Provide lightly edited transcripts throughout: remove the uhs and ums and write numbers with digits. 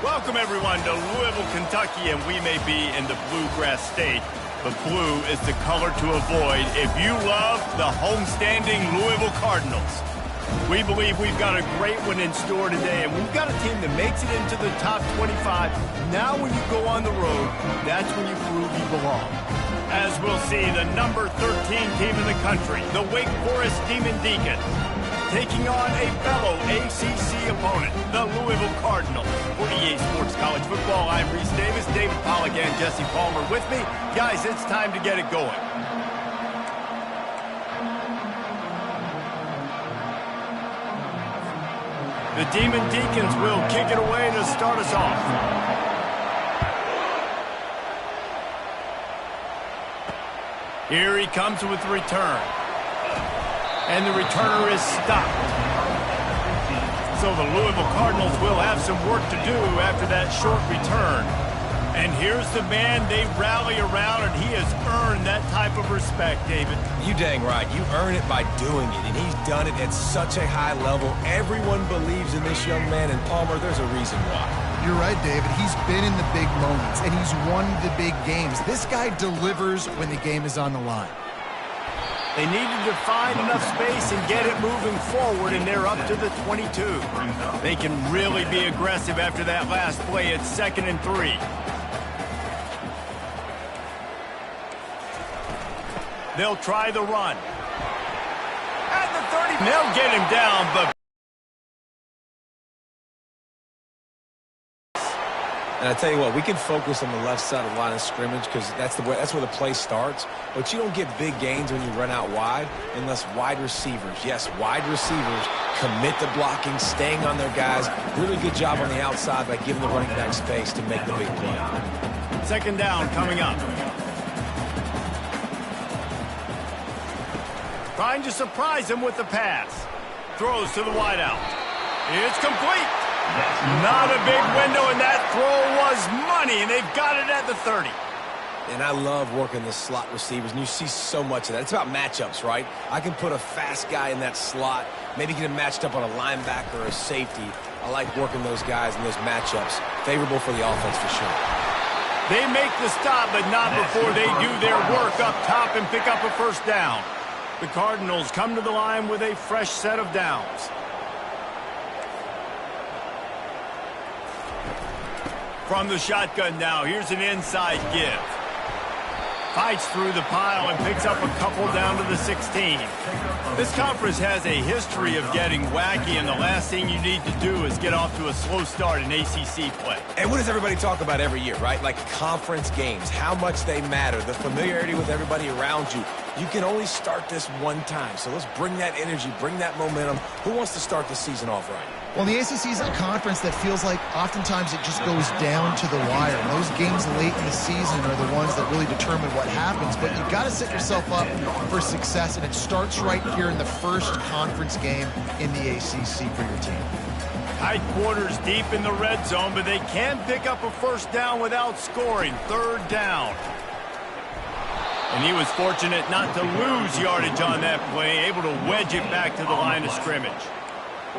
Welcome, everyone, to Louisville, Kentucky, and we may be in the bluegrass state, but blue is the color to avoid if you love the homestanding Louisville Cardinals. We believe we've got a great one in store today, and we've got a team that makes it into the top 25. Now when you go on the road, that's when you prove you belong. As we'll see, the number 13 team in the country, the Wake Forest Demon Deacons, taking on a fellow ACC opponent, the Louisville Cardinals. For EA Sports College Football, I'm Reese Davis, David Pollack, and Jesse Palmer with me. Guys, it's time to get it going. The Demon Deacons will kick it away to start us off. Here he comes with the return. And the returner is stopped. So the Louisville Cardinals will have some work to do after that short return. And here's the man they rally around, and he has earned that type of respect, David. You dang right. You earn it by doing it, and he's done it at such a high level. Everyone believes in this young man, and Palmer, there's a reason why. You're right, David. He's been in the big moments, and he's won the big games. This guy delivers when the game is on the line. They needed to find enough space and get it moving forward, and they're up to the 22. They can really be aggressive after that last play. It's 2nd and 3. They'll try the run. At the 30, they'll get him down, but... And I tell you what, we can focus on the left side of the line of scrimmage because that's where the play starts. But you don't get big gains when you run out wide unless wide receivers, yes, wide receivers, commit to blocking, staying on their guys. Really good job on the outside by giving the running back space to make the big play. 2nd down coming up. Trying to surprise him with the pass. Throws to the wideout. It's complete. Not a big window, and that throw was money, and they've got it at the 30. And I love working the slot receivers, and you see so much of that. It's about matchups, right? I can put a fast guy in that slot, maybe get him matched up on a linebacker or a safety. I like working those guys in those matchups. Favorable for the offense for sure. They make the stop, but not before they do their work up top and pick up a first down. The Cardinals come to the line with a fresh set of downs. From the shotgun now, here's an inside give. Fights through the pile and picks up a couple down to the 16. This conference has a history of getting wacky, and the last thing you need to do is get off to a slow start in ACC play. And what does everybody talk about every year, right? Like conference games, how much they matter, the familiarity with everybody around you. You can only start this one time, so let's bring that energy, bring that momentum. Who wants to start the season off right? Well, the ACC is a conference that feels like oftentimes it just goes down to the wire. Those games late in the season are the ones that really determine what happens, but you've got to set yourself up for success, and it starts right here in the first conference game in the ACC for your team. Tight quarters deep in the red zone, but they can pick up a first down without scoring. 3rd down. And he was fortunate not to lose yardage on that play, able to wedge it back to the line of scrimmage.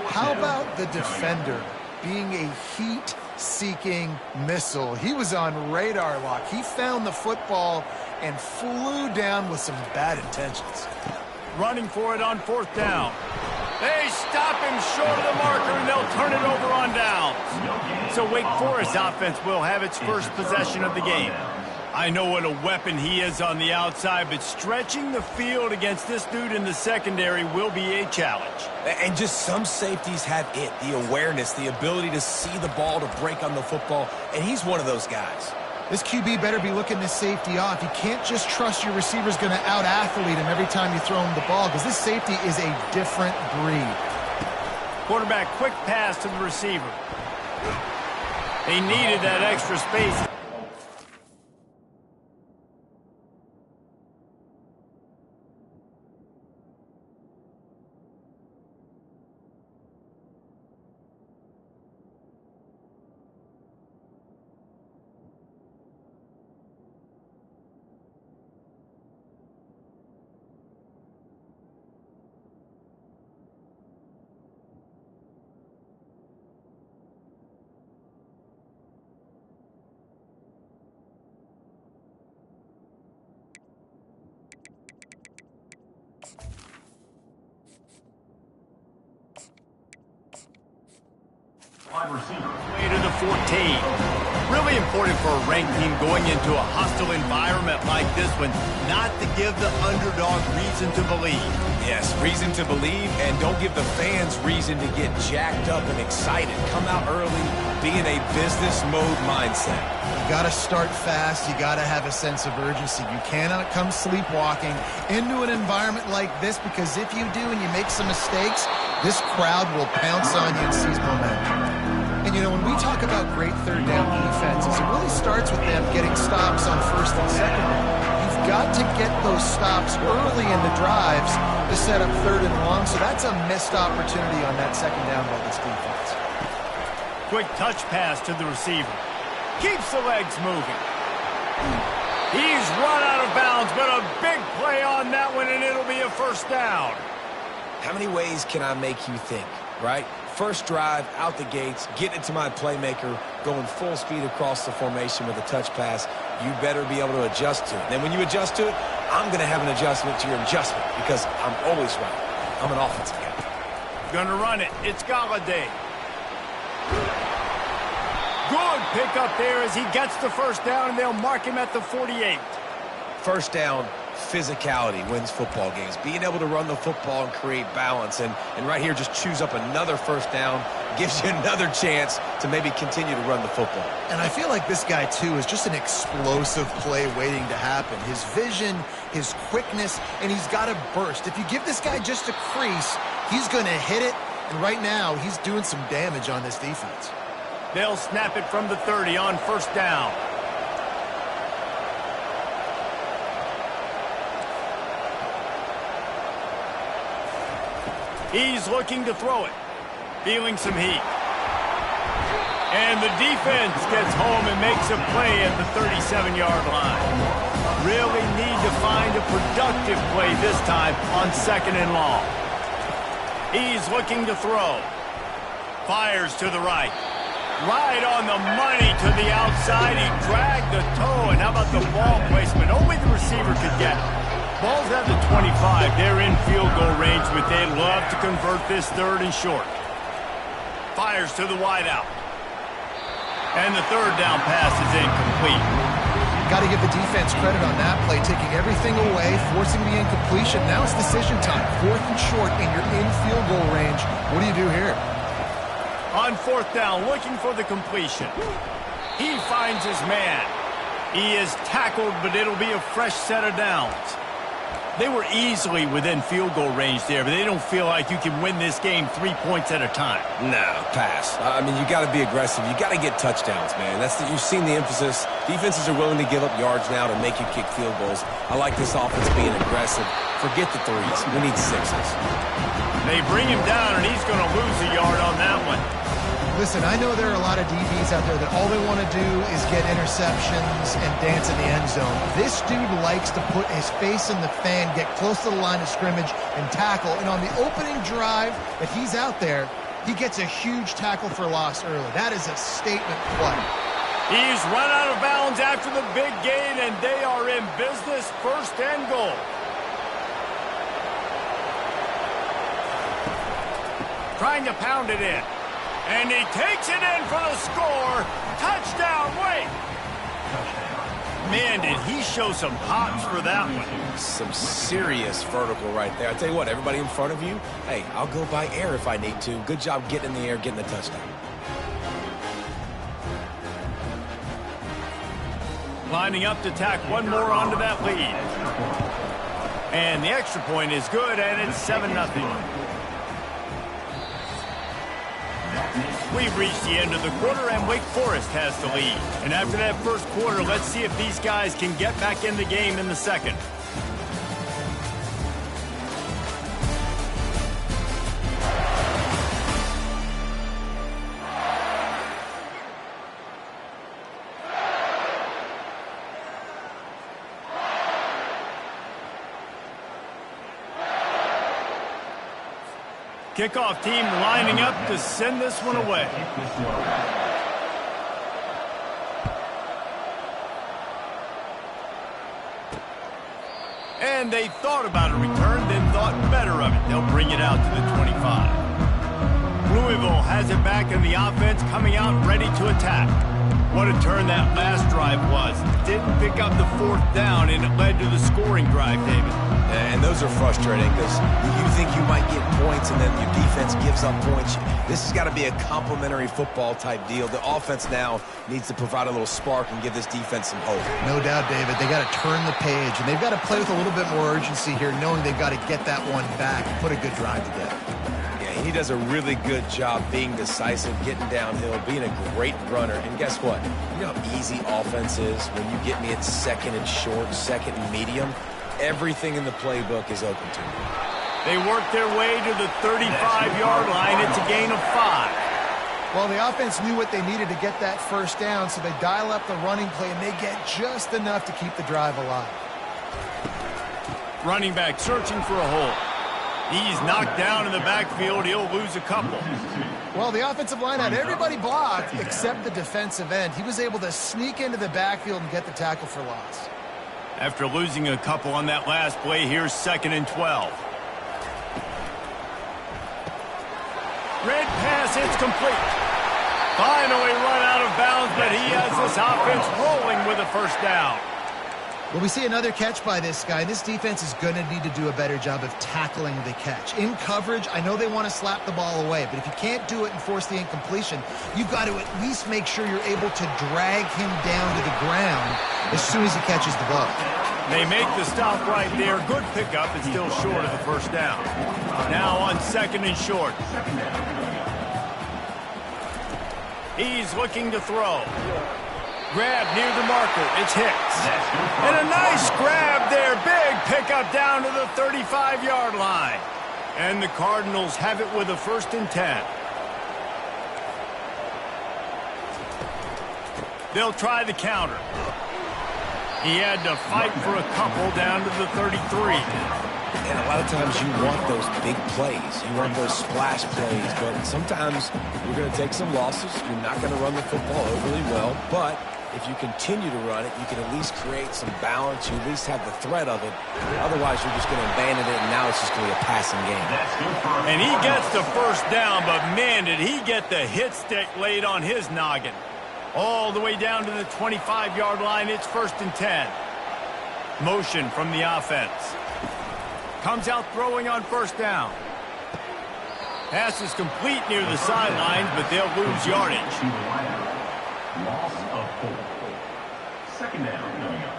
How about the defender being a heat-seeking missile? He was on radar lock. He found the football and flew down with some bad intentions. Running for it on 4th down. They stop him short of the marker, and they'll turn it over on downs. So Wake Forest offense will have its first possession of the game. I know what a weapon he is on the outside, but stretching the field against this dude in the secondary will be a challenge. And just some safeties have it, the awareness, the ability to see the ball, to break on the football, and he's one of those guys. This QB better be looking this safety off. You can't just trust your receiver's going to out-athlete him every time you throw him the ball, because this safety is a different breed. Quarterback, quick pass to the receiver. They needed that extra space. Way to the 14. Really important for a ranked team going into a hostile environment like this one, not to give the underdog reason to believe. Yes, reason to believe, and don't give the fans reason to get jacked up and excited. Come out early, be in a business mode mindset. You got to start fast. You got to have a sense of urgency. You cannot come sleepwalking into an environment like this, because if you do and you make some mistakes, this crowd will pounce on you and seize momentum. And, you know, when we talk about great third down defenses, it really starts with them getting stops on first and second down. You've got to get those stops early in the drives to set up third and long, so that's a missed opportunity on that second down by this defense. Quick touch pass to the receiver. Keeps the legs moving. He's run out of bounds, but a big play on that one, and it'll be a first down. How many ways can I make you think, right? First drive, out the gates, getting it to my playmaker, going full speed across the formation with a touch pass. You better be able to adjust to it. Then when you adjust to it, I'm going to have an adjustment to your adjustment, because I'm always right. I'm an offensive guy. Gonna run it. It's Galladay. Good pickup there as he gets the first down, and they'll mark him at the 48. First down, physicality wins football games. Being able to run the football and create balance. And right here, just choose up another first down, gives you another chance to maybe continue to run the football. And I feel like this guy, too, is just an explosive play waiting to happen. His vision, his quickness, and he's got a burst. If you give this guy just a crease, he's going to hit it. And right now, he's doing some damage on this defense. They'll snap it from the 30 on first down. He's looking to throw it. Feeling some heat. And the defense gets home and makes a play at the 37-yard line. Really need to find a productive play this time on second and long. He's looking to throw. Fires to the right. Right on the money to the outside. He dragged the toe. And how about the ball placement? Only the receiver could get it. Ball's at the 25. They're in field goal range, but they'd love to convert this third and short. Fires to the wideout. And the third down pass is incomplete. Got to give the defense credit on that play, taking everything away, forcing the incompletion. Now it's decision time. Fourth and short, and you're in field goal range. What do you do here? On fourth down, looking for the completion. He finds his man. He is tackled, but it'll be a fresh set of downs. They were easily within field goal range there, but they don't feel like you can win this game 3 points at a time. No, pass. I mean, you got to be aggressive. You got to get touchdowns, man. You've seen the emphasis. Defenses are willing to give up yards now to make you kick field goals. I like this offense being aggressive. Forget the threes. We need sixes. They bring him down, and he's going to lose a yard on that one. Listen, I know there are a lot of DBs out there that all they want to do is get interceptions and dance in the end zone. This dude likes to put his face in the fan, get close to the line of scrimmage, and tackle. And on the opening drive that he's out there, he gets a huge tackle for loss early. That is a statement play. He's run out of bounds after the big gain, and they are in business, first and goal. Trying to pound it in. And he takes it in for the score. Touchdown, wait. Man, did he show some hops for that one. Some serious vertical right there. I tell you what, everybody in front of you, hey, I'll go by air if I need to. Good job getting in the air, getting the touchdown. Lining up to tack one more onto that lead. And the extra point is good, and it's 7-0. We've reached the end of the quarter, and Wake Forest has the lead. And after that first quarter, let's see if these guys can get back in the game in the second. Kickoff team lining up to send this one away. And they thought about a return, then thought better of it. They'll bring it out to the 25. Louisville has it back in the offense, coming out ready to attack. What a turn that last drive was. Didn't pick up the 4th down, and it led to the scoring drive, David. And those are frustrating because you think you might get points and then your defense gives up points. This has got to be a complementary football type deal. The offense now needs to provide a little spark and give this defense some hope. No doubt, David. They got to turn the page, and they've got to play with a little bit more urgency here, knowing they've got to get that one back and put a good drive together. He does a really good job being decisive, getting downhill, being a great runner. And guess what? You know how easy offense is when you get me at second and short, second and medium? Everything in the playbook is open to me. They work their way to the 35-yard line. It's a gain of 5. Well, the offense knew what they needed to get that first down, so they dial up the running play, and they get just enough to keep the drive alive. Running back searching for a hole. He's knocked down in the backfield. He'll lose a couple. Well, the offensive line had everybody blocked except the defensive end. He was able to sneak into the backfield and get the tackle for loss. After losing a couple on that last play, here's 2nd and 12. Red pass, it's complete. Finally run out of bounds, but he has this offense rolling with a 1st down. Well, we see another catch by this guy. This defense is going to need to do a better job of tackling the catch. In coverage, I know they want to slap the ball away, but if you can't do it and force the incompletion, you've got to at least make sure you're able to drag him down to the ground as soon as he catches the ball. They make the stop right there. Good pickup. It's still short of the 1st down. Now on 2nd and short. He's looking to throw. Grab near the marker. It's Hicks. And a nice grab there. Big pickup down to the 35-yard line. And the Cardinals have it with a 1st and 10. They'll try the counter. He had to fight for a couple down to the 33. And a lot of times you want those big plays. You want those splash plays. But sometimes you're going to take some losses. You're not going to run the football overly well. But if you continue to run it, you can at least create some balance. You at least have the threat of it. Otherwise, you're just going to abandon it, and now it's just going to be a passing game. And he gets the 1st down, but man, did he get the hit stick laid on his noggin. All the way down to the 25-yard line. It's 1st and 10. Motion from the offense. Comes out throwing on 1st down. Pass is complete near the sidelines, but they'll lose yardage. Loss of 4. 2nd down coming up.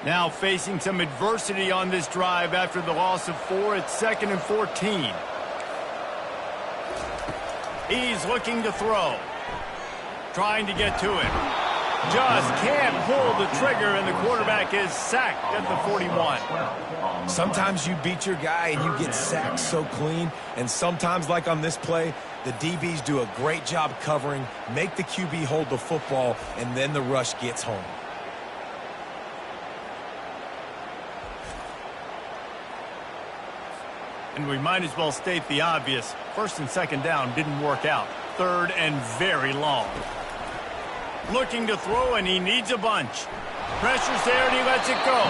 Now facing some adversity on this drive after the loss of 4. It's 2nd and 14. He's looking to throw. Trying to get to it. Just can't pull the trigger, and the quarterback is sacked at the 41. Sometimes you beat your guy and you get sacked so clean, and sometimes, like on this play, the DBs do a great job covering, make the QB hold the football, and then the rush gets home. And we might as well state the obvious. 1st and 2nd down didn't work out. 3rd and very long. Looking to throw, and he needs a bunch. Pressure's there, and he lets it go.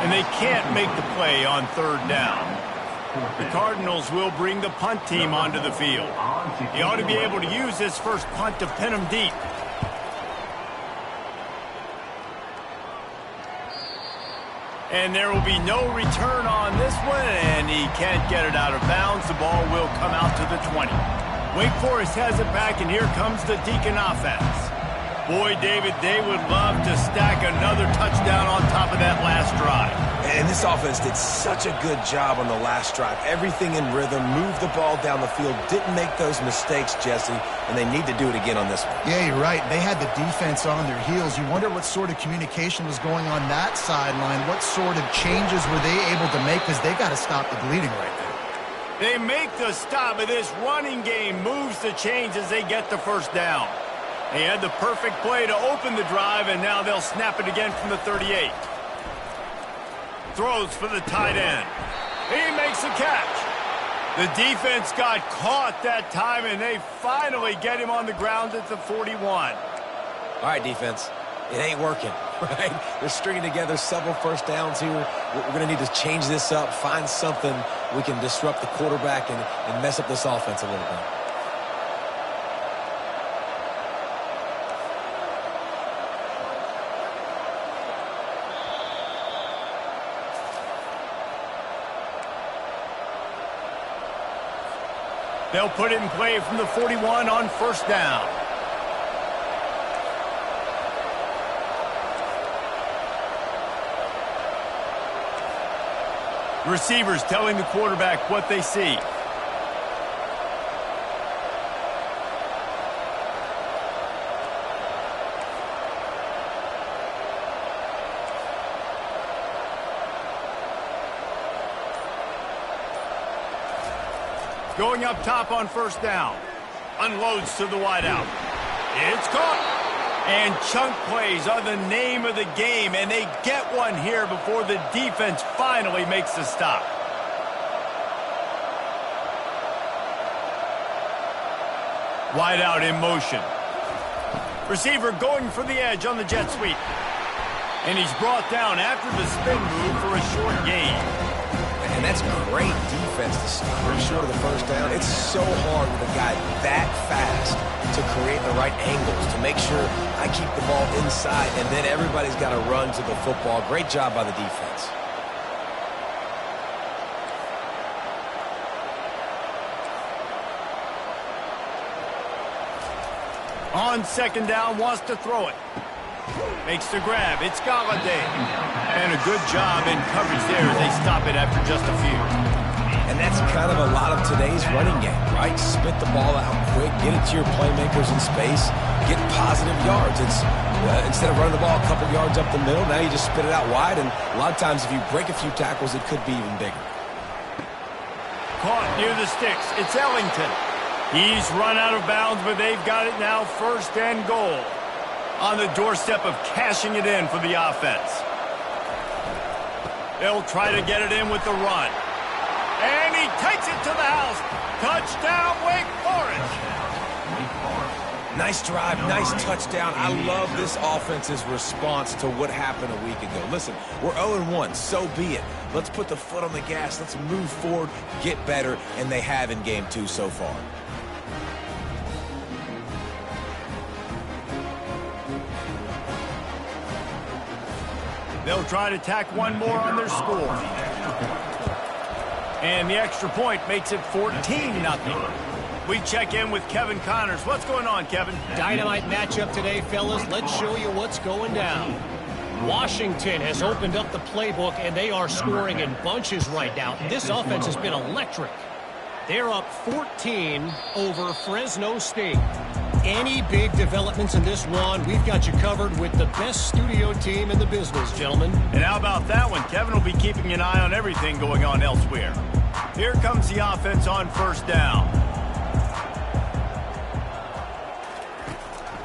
And they can't make the play on 3rd down. The Cardinals will bring the punt team onto the field. He ought to be able to use this first punt to pin him deep. And there will be no return on this one, and he can't get it out of bounds. The ball will come out to the 20. Wake Forest has it back, and here comes the Deacon offense. Boy, David, they would love to stack another touchdown on top of that last drive. And this offense did such a good job on the last drive. Everything in rhythm, moved the ball down the field, didn't make those mistakes, Jesse, and they need to do it again on this one. Yeah, you're right. They had the defense on their heels. You wonder what sort of communication was going on that sideline. What sort of changes were they able to make, because they got to stop the bleeding right there. They make the stop, and this running game moves the chains as they get the 1st down. They had the perfect play to open the drive, and now they'll snap it again from the 38. Throws for the tight end. He makes a catch. The defense got caught that time, and they finally get him on the ground at the 41. All right, defense. It ain't working, right? They're stringing together several first downs here. We're going to need to change this up, find something we can disrupt the quarterback and mess up this offense a little bit. They'll put it in play from the 41 on first down. Receivers telling the quarterback what they see. Going up top on first down. Unloads to the wideout. It's caught. And chunk plays are the name of the game, and they get one here before the defense finally makes the stop. Wideout in motion. Receiver going for the edge on the jet sweep. And he's brought down after the spin move for a short gain. And that's great defense to stop short of the first down. It's so hard with a guy that fast to create the right angles, to make sure I keep the ball inside, and then everybody's got to run to the football. Great job by the defense. On second down, wants to throw it. Makes the grab. It's Galladay. And a good job in coverage there as they stop it after just a few. And that's kind of a lot of today's running game, right? Spit the ball out quick, get it to your playmakers in space, get positive yards. It's instead of running the ball a couple yards up the middle, now you just spit it out wide, and a lot of times if you break a few tackles, it could be even bigger. Caught near the sticks. It's Ellington. He's run out of bounds, but they've got it now first and goal. On the doorstep of cashing it in for the offense. They'll try to get it in with the run. And he takes it to the house. Touchdown, Wake Forest. Nice drive, nice touchdown. I love this offense's response to what happened a week ago. Listen, we're 0-1, so be it. Let's put the foot on the gas. Let's move forward, get better, and they have in game 2 so far. They'll try to tack one more on their score. And the extra point makes it 14-0. We check in with Kevin Connors. What's going on, Kevin? Dynamite matchup today, fellas. Let's show you what's going down. Washington has opened up the playbook, and they are scoring in bunches right now. This offense has been electric. They're up 14 over Fresno State. Any big developments in this one, we've got you covered with the best studio team in the business, gentlemen. And how about that one? Kevin will be keeping an eye on everything going on elsewhere. Here comes the offense on first down.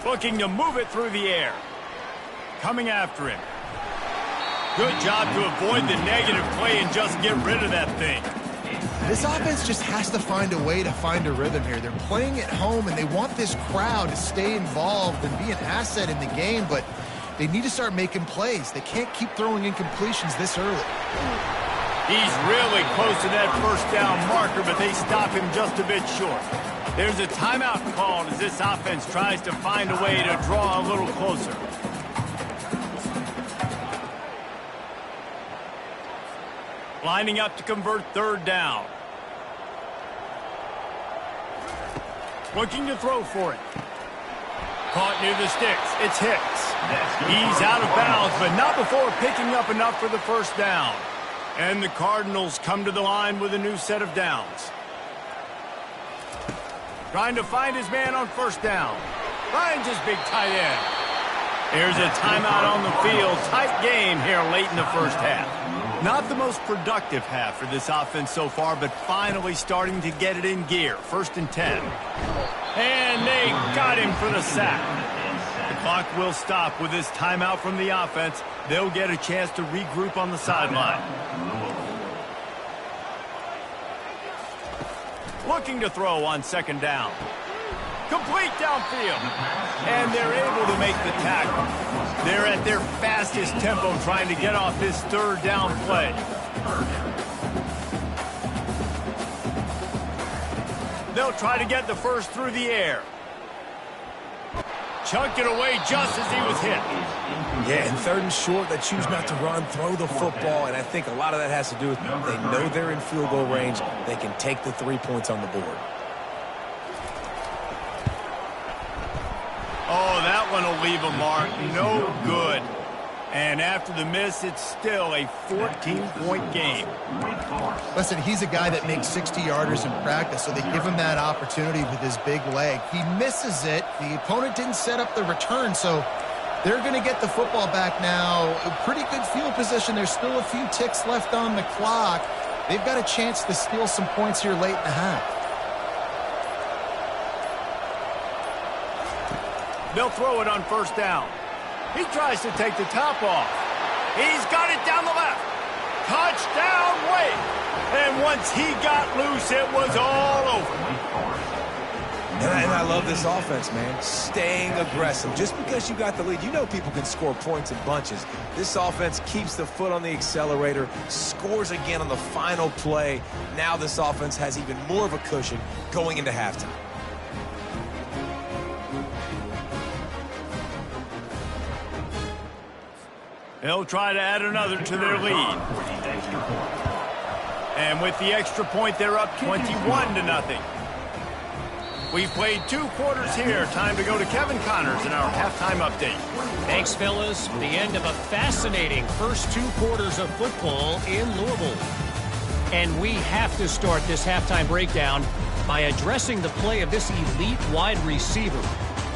Looking to move it through the air. Coming after him. Good job to avoid the negative play and just get rid of that thing. This offense just has to find a way to find a rhythm here. They're playing at home, and they want this crowd to stay involved and be an asset in the game, but they need to start making plays. They can't keep throwing incompletions this early. He's really close to that first down marker, but they stop him just a bit short. There's a timeout called as this offense tries to find a way to draw a little closer. Lining up to convert third down. Looking to throw for it. Caught near the sticks. It's Hicks. He's out of bounds, but not before picking up enough for the first down. And the Cardinals come to the line with a new set of downs. Trying to find his man on first down. Finds his big tight end. Here's a timeout on the field. Tight game here late in the first half. Not the most productive half for this offense so far, but finally starting to get it in gear. 1st and 10. And they got him for the sack. The clock will stop with this timeout from the offense. They'll get a chance to regroup on the sideline. Looking to throw on second down. Complete downfield. And they're able to make the tackle. They're at their fastest tempo trying to get off this third down play. They'll try to get the first through the air. Chunked it away just as he was hit. Yeah, and third and short, they choose not to run, throw the football, and I think a lot of that has to do with they know they're in field goal range. They can take the 3 points on the board. Oh, that one will leave a mark. No good. And after the miss, it's still a 14-point game. Listen, he's a guy that makes 60-yarders in practice, so they give him that opportunity with his big leg. He misses it. The opponent didn't set up the return, so they're going to get the football back now. A pretty good field position. There's still a few ticks left on the clock. They've got a chance to steal some points here late in the half. They'll throw it on first down. He tries to take the top off. He's got it down the left. Touchdown, Wade. And once he got loose, it was all over. And I love this offense, man. Staying aggressive. Just because you got the lead, you know people can score points in bunches. This offense keeps the foot on the accelerator, scores again on the final play. Now this offense has even more of a cushion going into halftime. They'll try to add another to their lead. And with the extra point, they're up 21-0. We've played 2 quarters here. Time to go to Kevin Connors in our halftime update. Thanks, fellas. The end of a fascinating first 2 quarters of football in Louisville. And we have to start this halftime breakdown by addressing the play of this elite wide receiver.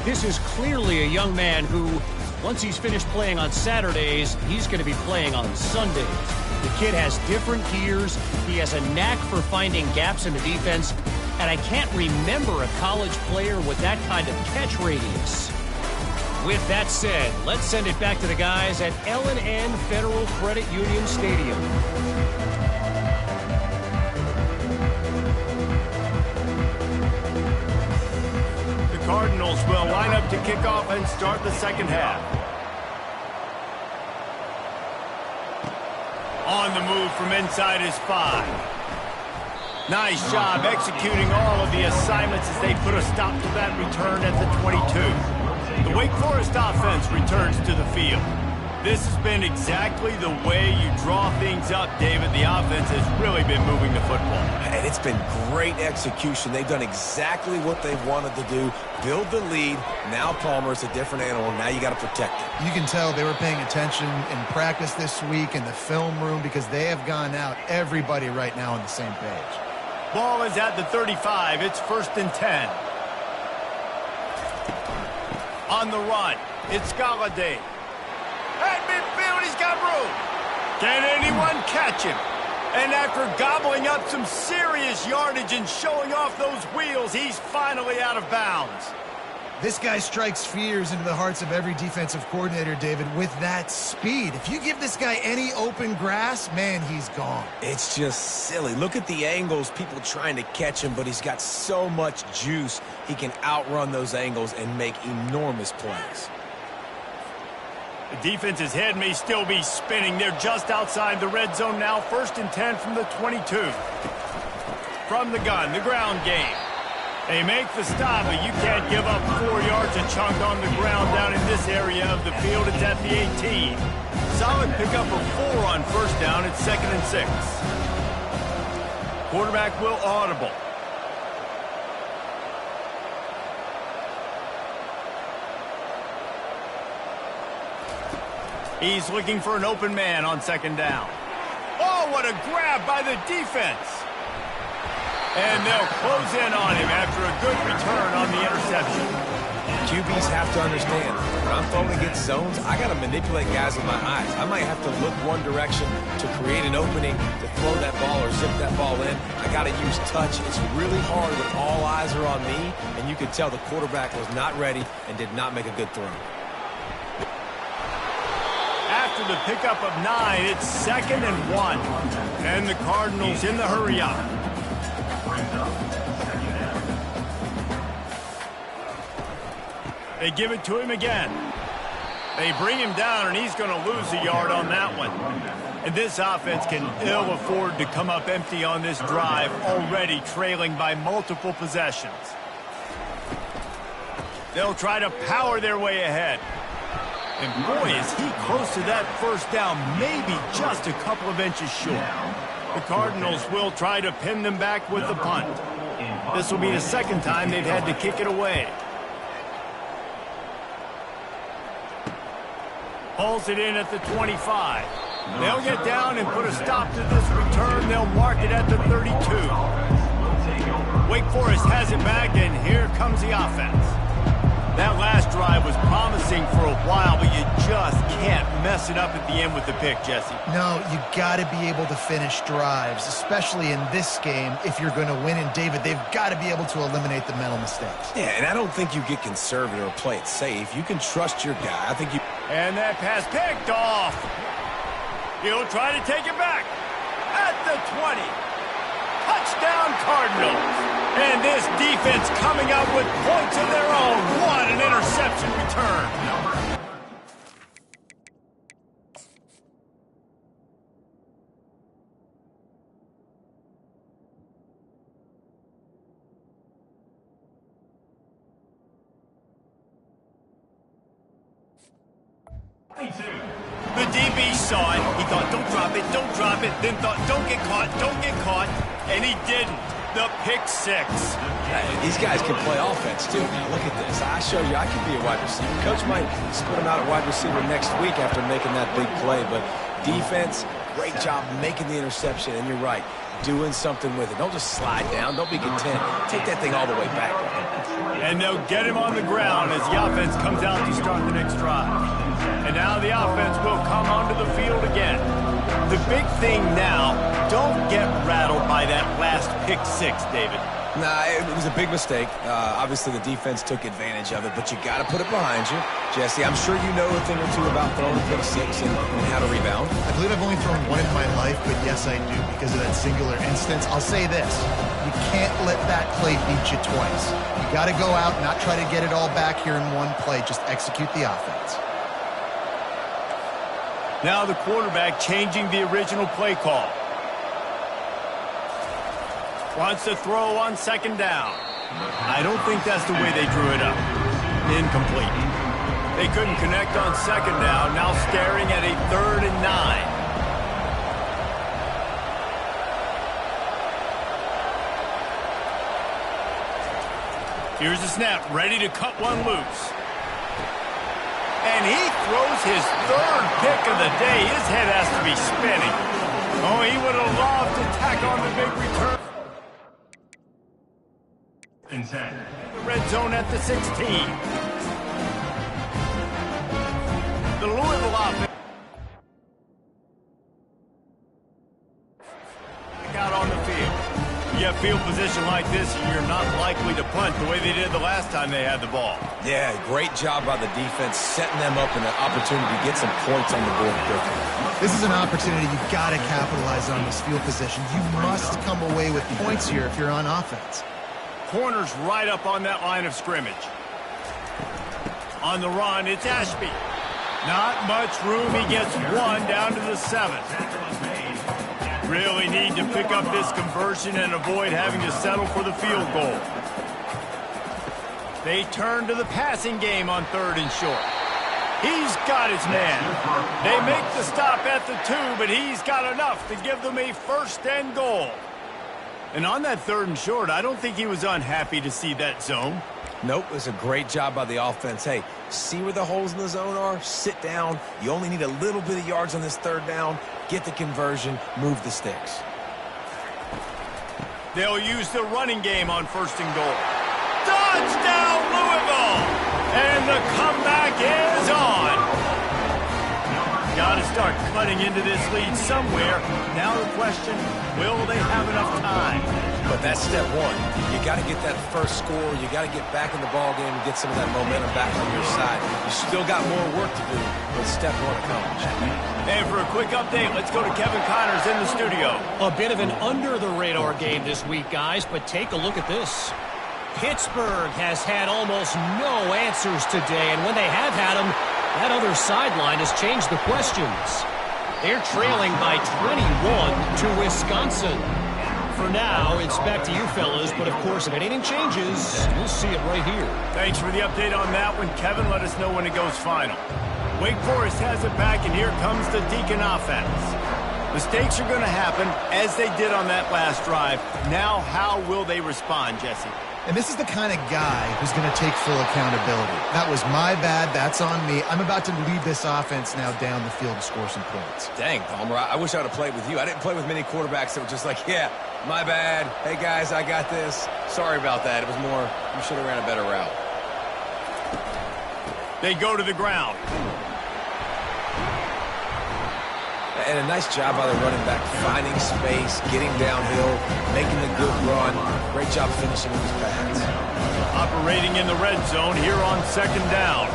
This is clearly a young man who, once he's finished playing on Saturdays, he's going to be playing on Sundays. The kid has different gears. He has a knack for finding gaps in the defense. And I can't remember a college player with that kind of catch radius. With that said, let's send it back to the guys at L&N Federal Credit Union Stadium. The Cardinals will line up to kick off and start the second half. On the move from inside his 5. Nice job executing all of the assignments as they put a stop to that return at the 22. The Wake Forest offense returns to the field. This has been exactly the way you draw things up, David. The offense has really been moving the football. And it's been great execution. They've done exactly what they wanted to do. Build the lead. Now Palmer's a different animal. Now you got to protect it. You can tell they were paying attention in practice this week in the film room because they have gone out, everybody right now on the same page. Ball is at the 35. It's 1st and 10. On the run, it's Galladay. At midfield, he's got room. Can anyone catch him? And after gobbling up some serious yardage and showing off those wheels, he's finally out of bounds. This guy strikes fears into the hearts of every defensive coordinator, David, with that speed. If you give this guy any open grass, man, he's gone. It's just silly. Look at the angles, people trying to catch him, but he's got so much juice. He can outrun those angles and make enormous plays. The defense's head may still be spinning. They're just outside the red zone now. 1st and 10 from the 22. From the gun, the ground game. They make the stop, but you can't give up 4 yards a chunk on the ground down in this area of the field. It's at the 18. Solid pickup of 4 on first down. It's 2nd and 6. Quarterback will audible. He's looking for an open man on 2nd down. Oh, what a grab by the defense. And they'll close in on him after a good return on the interception. QBs have to understand, when I'm throwing against zones, I got to manipulate guys with my eyes. I might have to look one direction to create an opening to throw that ball or zip that ball in. I got to use touch. It's really hard when all eyes are on me, and you could tell the quarterback was not ready and did not make a good throw. After the pickup of 9, it's 2nd and 1. And the Cardinals in the hurry up. They give it to him again. They bring him down, and he's going to lose a yard on that one. And this offense can ill afford to come up empty on this drive, already trailing by multiple possessions. They'll try to power their way ahead. And boy, is he close to that first down, maybe just a couple of inches short. The Cardinals will try to pin them back with the punt. This will be the second time they've had to kick it away. Pulls it in at the 25. They'll get down and put a stop to this return. They'll mark it at the 32. Wake Forest has it back, and here comes the offense. That last drive was promising for a while, but you just can't mess it up at the end with the pick, Jesse. No, you got to be able to finish drives, especially in this game if you're going to win. And, David, they've got to be able to eliminate the mental mistakes. Yeah, and I don't think you get conservative or play it safe. You can trust your guy. I think you... And that pass picked off. He'll try to take it back at the 20. Touchdown, Cardinals. And this defense coming up with points of their own. What an interception return. The DB saw it. He thought, don't drop it, then thought, don't get caught, and he didn't. The pick six. Hey, these guys can play offense, too. Now, look at this. I show you I can be a wide receiver. Coach might split him out at wide receiver next week after making that big play, but defense, great job making the interception, and you're right, doing something with it. Don't just slide down. Don't be content. Take that thing all the way back. And they'll get him on the ground as the offense comes out to start the next drive. And now the offense will come onto the field again. The big thing now, don't get rattled by that last pick six, David. Nah, it was a big mistake. Obviously, the defense took advantage of it, but you got to put it behind you. Jesse, I'm sure you know a thing or two about throwing a pick six and how to rebound. I believe I've only thrown one in my life, but yes, I do because of that singular instance. I'll say this. You can't let that play beat you twice. You got to go out and not try to get it all back here in one play. Just execute the offense. Now the quarterback changing the original play call. Wants to throw on second down. I don't think that's the way they drew it up. Incomplete. They couldn't connect on second down. Now staring at a 3rd and 9. Here's the snap, ready to cut one loose. And he throws his 3rd pick of the day. His head has to be spinning. Oh, he would have loved to tack on the big return. The red zone at the 16. The Louisville offense. Out on the field. You have field position like this, and you're not likely to punt the way they did the last time they had the ball. Yeah, great job by the defense, setting them up in an opportunity to get some points on the board quickly. This is an opportunity you've got to capitalize on this field position. You must come away with points here if you're on offense. Corner's right up on that line of scrimmage. On the run, it's Ashby. Not much room. He gets one down to the 7th. Really need to pick up this conversion and avoid having to settle for the field goal. They turn to the passing game on 3rd and short. He's got his man. They make the stop at the 2, but he's got enough to give them a 1st and goal. And on that 3rd and short, I don't think he was unhappy to see that zone. Nope, it was a great job by the offense. Hey, see where the holes in the zone are? Sit down. You only need a little bit of yards on this 3rd down. Get the conversion. Move the sticks. They'll use the running game on 1st and goal. Touchdown, Louisville! And the comeback is on. Got to start cutting into this lead somewhere. Now the question, will they have enough time? But that's step one. You got to get that first score. You got to get back in the ball game and get some of that momentum back on your side. You still got more work to do, but step one accomplished. And for a quick update, let's go to Kevin Connors in the studio. A bit of an under-the-radar game this week, guys, but take a look at this. Pittsburgh has had almost no answers today, and when they have had them, that other sideline has changed the questions. They're trailing by 21 to Wisconsin. For now, it's back to you fellas, but of course, if anything changes, you'll see it right here. Thanks for the update on that one, Kevin. Let us know when it goes final. Wake Forest has it back, and here comes the Deacon offense. Mistakes are going to happen, as they did on that last drive. Now, how will they respond, Jesse? And this is the kind of guy who's going to take full accountability. That was my bad. That's on me. I'm about to lead this offense now down the field and score some points. Dang, Palmer, I wish I would have played with you. I didn't play with many quarterbacks that were just like, yeah, my bad. Hey, guys, I got this. Sorry about that. It was more, you should have ran a better route. They go to the ground. And a nice job by the running back, finding space, getting downhill, making the good run. Great job finishing with his pads. Operating in the red zone here on second down.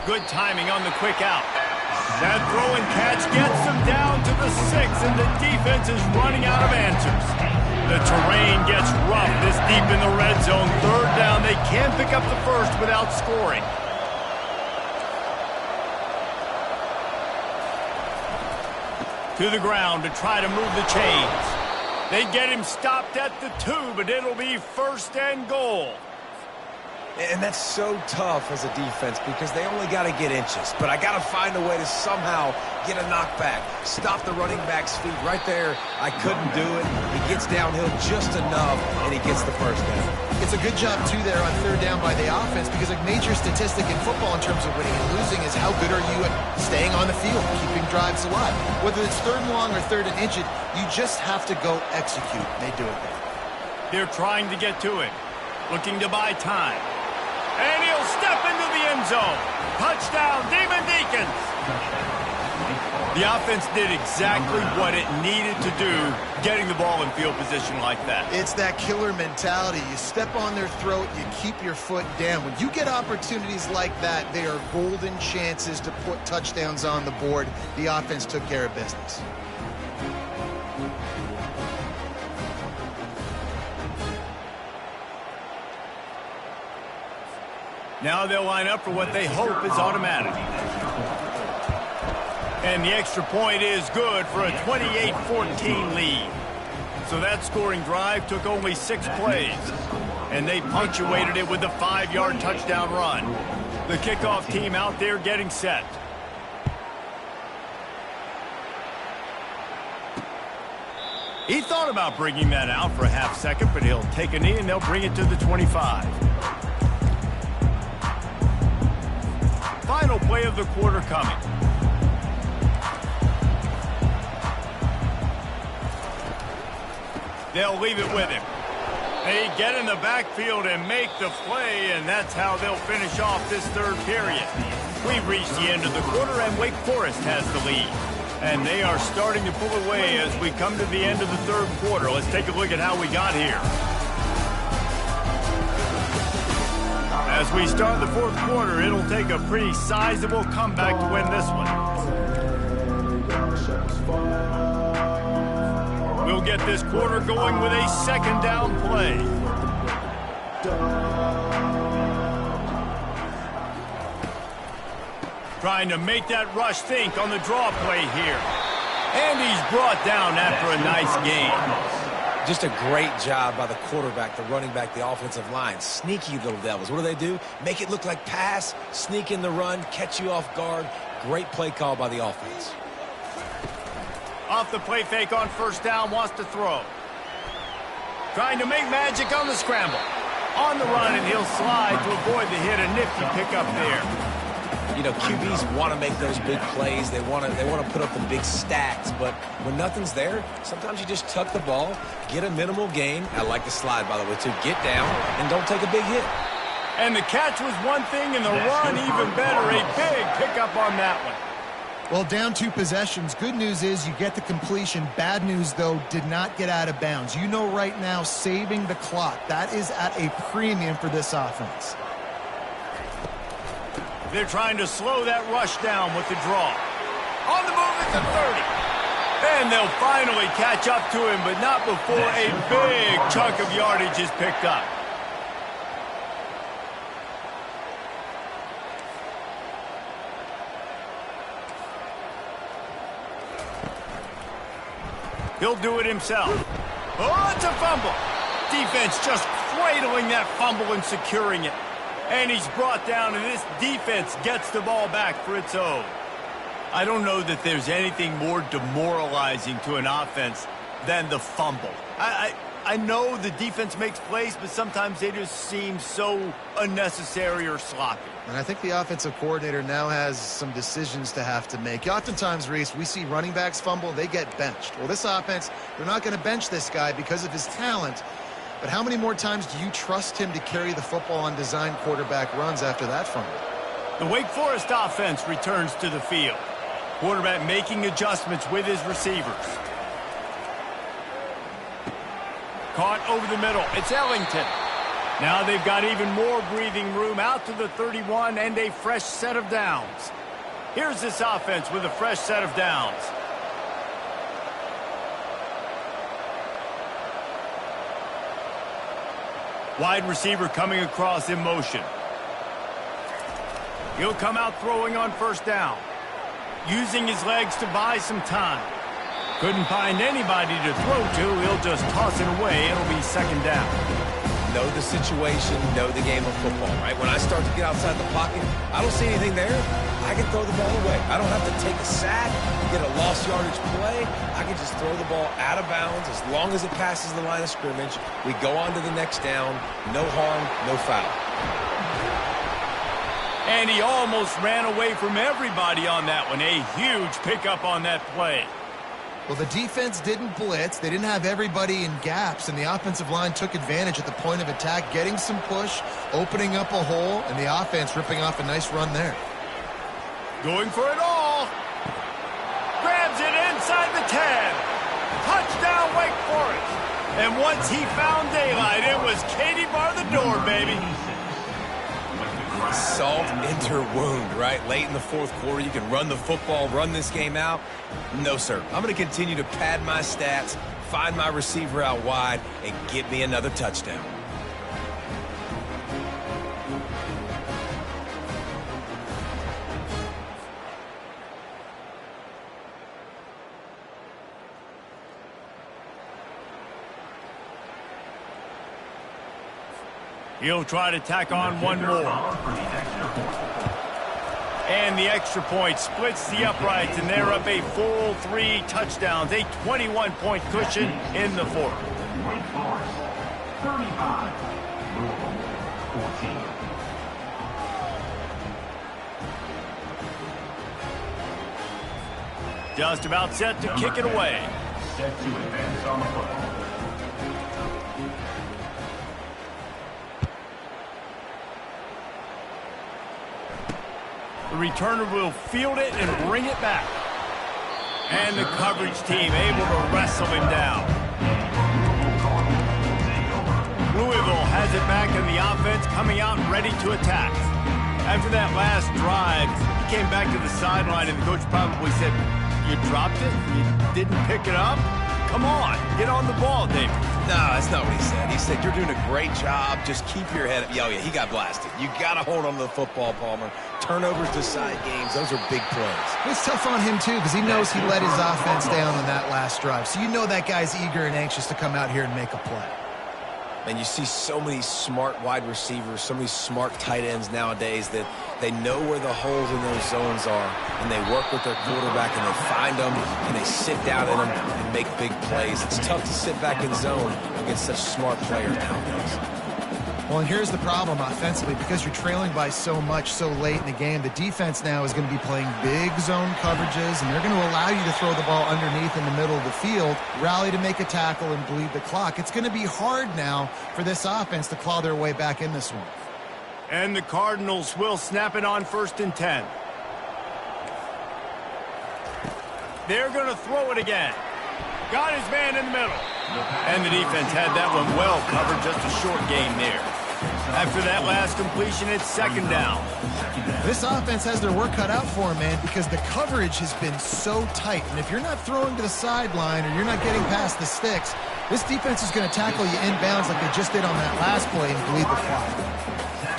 Good timing on the quick out. That throw and catch gets them down to the 6, and the defense is running out of answers. The terrain gets rough this deep in the red zone. Third down, they can't pick up the first without scoring. To the ground to try to move the chains. They get him stopped at the 2, but it'll be first and goal. And that's so tough as a defense because they only got to get inches. But I got to find a way to somehow get a knockback. Stop the running back's feet right there. I couldn't do it. He gets downhill just enough, and he gets the first down. It's a good job, too, there on third down by the offense because a major statistic in football in terms of winning and losing is how good are you at staying on the field, keeping drives alive. Whether it's third and long or third and inches, you just have to go execute. They do it there. They're trying to get to it, looking to buy time. And he'll step into the end zone. Touchdown, Demon Deacons. The offense did exactly what it needed to do, getting the ball in field position like that. It's that killer mentality. You step on their throat, you keep your foot down. When you get opportunities like that, they are golden chances to put touchdowns on the board. The offense took care of business. Now they'll line up for what they hope is automatic. And the extra point is good for a 28-14 lead. So that scoring drive took only 6 plays. And they punctuated it with a 5-yard touchdown run. The kickoff team out there getting set. He thought about bringing that out for a half second, but he'll take a knee and they'll bring it to the 25. Final play of the quarter coming. They'll leave it with him. They get in the backfield and make the play, and that's how they'll finish off this third period. We've reached the end of the quarter, and Wake Forest has the lead. And they are starting to pull away as we come to the end of the third quarter. Let's take a look at how we got here. As we start the fourth quarter, it'll take a pretty sizable comeback to win this one. We'll get this quarter going with a second down play. Trying to make that rush think on the draw play here. And he's brought down after a nice game. Just a great job by the quarterback, the running back, the offensive line. Sneaky little devils. What do? Make it look like pass, sneak in the run, catch you off guard. Great play call by the offense. Off the play fake on first down, wants to throw. Trying to make magic on the scramble. On the run, and he'll slide to avoid the hit. A nifty pickup there. You know, QBs want to make those big plays. They want to put up the big stats. But when nothing's there, sometimes you just tuck the ball, get a minimal gain. I like the slide, by the way, too. Get down and don't take a big hit. And the catch was one thing, and the run even better. A big pickup on that one. Well, down 2 possessions. Good news is you get the completion. Bad news, though, did not get out of bounds. You know right now, saving the clock. That is at a premium for this offense. They're trying to slow that rush down with the draw. On the move at the 30. And they'll finally catch up to him, but not before a big chunk of yardage is picked up. He'll do it himself. Oh, it's a fumble. Defense just cradling that fumble and securing it. And he's brought down, and this defense gets the ball back for its own. I don't know that there's anything more demoralizing to an offense than the fumble. I know the defense makes plays, but sometimes they just seem so unnecessary or sloppy. And I think the offensive coordinator now has some decisions to have to make. Oftentimes, Reese, we see running backs fumble, they get benched. Well, this offense, they're not going to bench this guy because of his talent. But how many more times do you trust him to carry the football on design quarterback runs after that fumble? The Wake Forest offense returns to the field. Quarterback making adjustments with his receivers. Caught over the middle. It's Ellington. Now they've got even more breathing room out to the 31 and a fresh set of downs. Here's this offense with a fresh set of downs. Wide receiver coming across in motion. He'll come out throwing on first down. Using his legs to buy some time. Couldn't find anybody to throw to. He'll just toss it away. It'll be second down. Know the situation, know the game of football, right? When I start to get outside the pocket, I don't see anything there. I can throw the ball away. I don't have to take a sack, get a lost yardage play. I can just throw the ball out of bounds as long as it passes the line of scrimmage. We go on to the next down. No harm, no foul. And he almost ran away from everybody on that one. A huge pickup on that play. Well, the defense didn't blitz. They didn't have everybody in gaps, and the offensive line took advantage at the point of attack, getting some push, opening up a hole, and the offense ripping off a nice run there. Going for it all. Grabs it inside the 10. Touchdown, Wake Forest. And once he found daylight, it was Katie bar the door, baby. Salt into her wound, right? Late in the fourth quarter, you can run the football, run this game out. No, sir. I'm going to continue to pad my stats, find my receiver out wide, and get me another touchdown. He'll try to tack on one more. And the extra point splits the uprights, and they're up a full 3 touchdowns, a 21-point cushion in the fourth. Wake Forest, 35, Louisville, 14. Just about set to kick it away. Set to advance on the football. The returner will field it and bring it back. And the coverage team able to wrestle him down. Louisville has it back in the offense, coming out and ready to attack. After that last drive, he came back to the sideline, and the coach probably said, "You dropped it? You didn't pick it up? Come on, get on the ball, David." No, that's not what he said. He said, "You're doing a great job. Just keep your head up." Oh, yeah, he got blasted. You got to hold on to the football, Palmer. Turnovers decide games. Those are big plays. It's tough on him, too, because he knows he let his offense down on that last drive. So you know that guy's eager and anxious to come out here and make a play. And you see so many smart wide receivers, so many smart tight ends nowadays that they know where the holes in those zones are, and they work with their quarterback, and they find them, and they sit down in them and make big plays. It's tough to sit back in zone against such smart players nowadays. Well, and here's the problem offensively. Because you're trailing by so much so late in the game, the defense now is going to be playing big zone coverages, and they're going to allow you to throw the ball underneath in the middle of the field, rally to make a tackle, and bleed the clock. It's going to be hard now for this offense to claw their way back in this one. And the Cardinals will snap it on 1st and 10. They're going to throw it again. Got his man in the middle. And the defense had that one well covered. Just a short game there. After that last completion, it's second down. This offense has their work cut out for them, man, because the coverage has been so tight. And if you're not throwing to the sideline or you're not getting past the sticks, this defense is going to tackle you inbounds like they just did on that last play and bleed the clock.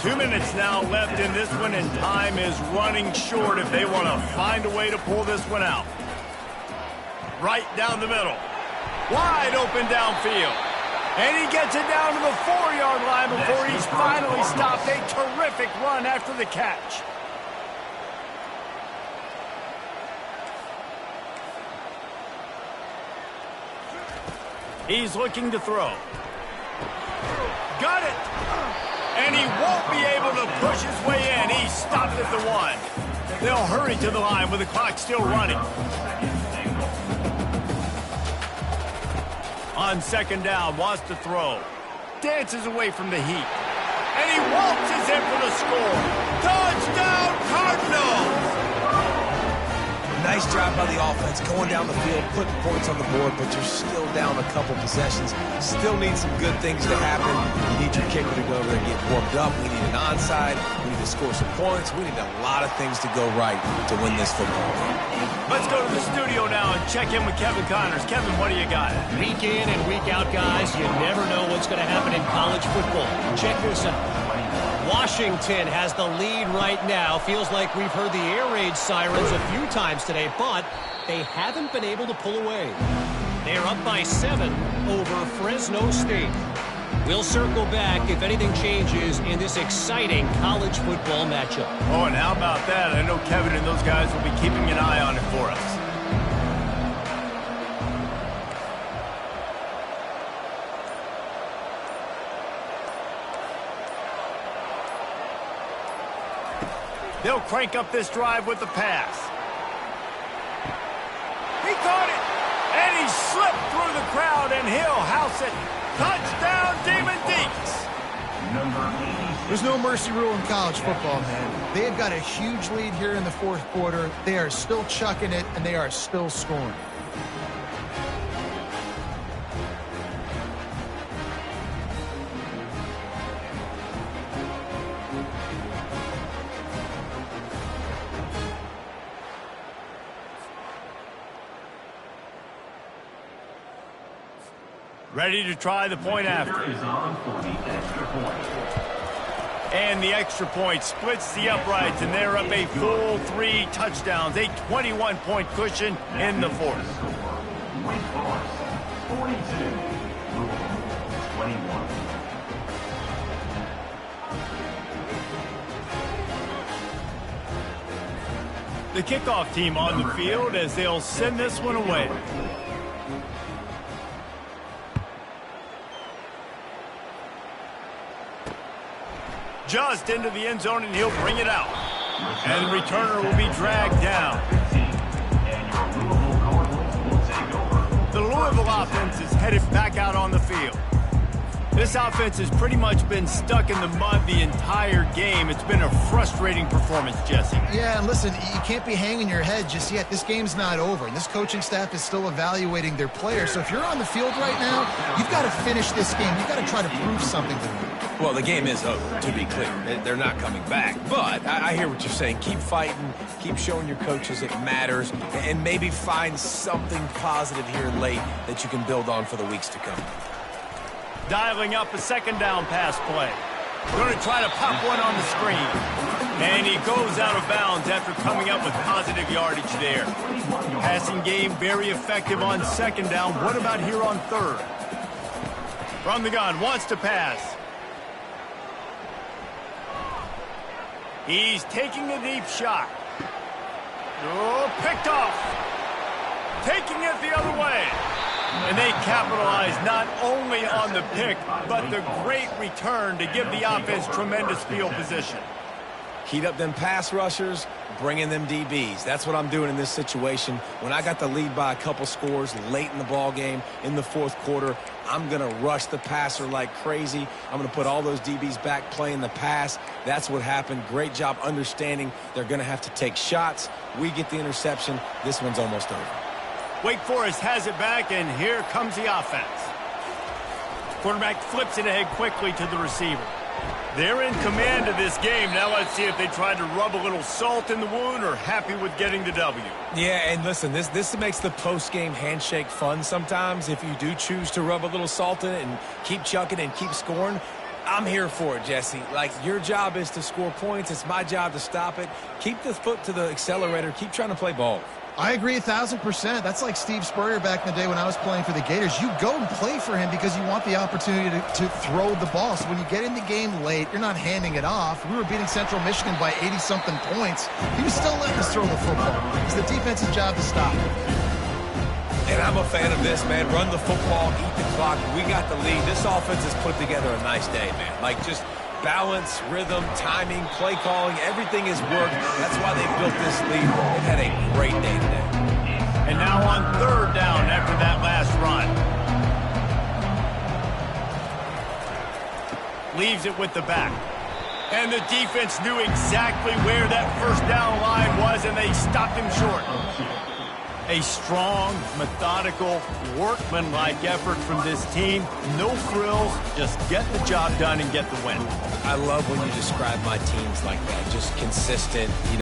2 minutes now left in this one, and time is running short if they want to find a way to pull this one out. Right down the middle. Wide open downfield. And he gets it down to the 4-yard line before he's finally stopped. A terrific run after the catch. He's looking to throw. Got it. And he won't be able to push his way in. He stopped at the 1. They'll hurry to the line with the clock still running. On second down, wants to throw. Dances away from the heat. And he waltzes in for the score. Touchdown, Cardinals! Nice job by the offense, going down the field, putting points on the board, but you're still down a couple possessions. Still need some good things to happen. You need your kicker to go over there and get warmed up. We need an onside. We need to score some points. We need a lot of things to go right to win this football game. Let's go to the studio now and check in with Kevin Connors. Kevin, what do you got? Week in and week out, guys, you never know what's going to happen in college football. Check this out. Washington has the lead right now. Feels like we've heard the air raid sirens a few times today, but they haven't been able to pull away. They're up by 7 over Fresno State. We'll circle back if anything changes in this exciting college football matchup. Oh, and how about that? I know Kevin and those guys will be keeping an eye on it for us. They'll crank up this drive with the pass. He caught it, and he slipped through the crowd, and he'll house it. Touchdown, Demon Deeks! There's no mercy rule in college football, man. They have got a huge lead here in the fourth quarter. They are still chucking it, and they are still scoring. Ready to try the point after. And the extra point splits the uprights, and they're up a full 3 touchdowns, a 21-point cushion in the fourth. 42, 21. The kickoff team on the field as they'll send this one away. Just into the end zone, and he'll bring it out. And the returner will be dragged down. The Louisville offense is headed back out on the field. This offense has pretty much been stuck in the mud the entire game. It's been a frustrating performance, Jesse. Yeah, and listen, you can't be hanging your head just yet. This game's not over, and this coaching staff is still evaluating their players. So if you're on the field right now, you've got to finish this game. You've got to try to prove something to them. Well, the game is over, to be clear. They're not coming back. But I hear what you're saying. Keep fighting. Keep showing your coaches it matters. And maybe find something positive here late that you can build on for the weeks to come. Dialing up a second down pass play. Going to try to pop one on the screen. And he goes out of bounds after coming up with positive yardage there. Passing game very effective on second down. What about here on third? From the gun, wants to pass. He's taking a deep shot. Oh, picked off. Taking it the other way. And they capitalize not only on the pick, but the great return to give the offense tremendous field position. Heat up them pass rushers, bring in them DBs. That's what I'm doing in this situation. When I got the lead by a couple scores late in the ball game, in the fourth quarter, I'm going to rush the passer like crazy. I'm going to put all those DBs back playing the pass. That's what happened. Great job understanding they're going to have to take shots. We get the interception. This one's almost over. Wake Forest has it back, and here comes the offense. Quarterback flips it ahead quickly to the receiver. They're in command of this game. Now let's see if they try to rub a little salt in the wound or happy with getting the W. Yeah, and listen, this makes the post-game handshake fun sometimes. If you do choose to rub a little salt in it and keep chucking and keep scoring, I'm here for it, Jesse. Like, your job is to score points. It's my job to stop it. Keep the foot to the accelerator. Keep trying to play ball. I agree 1,000%. That's like Steve Spurrier back in the day when I was playing for the Gators. You go and play for him because you want the opportunity to throw the ball. So when you get in the game late, you're not handing it off. We were beating Central Michigan by 80-something points. He was still letting us throw the football. It's the defense's job to stop it. And I'm a fan of this, man. Run the football, eat the clock. We got the lead. This offense has put together a nice day, man. Like, just balance, rhythm, timing, play calling, everything has worked. That's why they built this lead. They've had a great day today. And now on third down after that last run. Leaves it with the back. And the defense knew exactly where that first down line was, and they stopped him short. A strong, methodical, workmanlike effort from this team. No frills, just get the job done and get the win. I love when you describe my teams like that. Just consistent,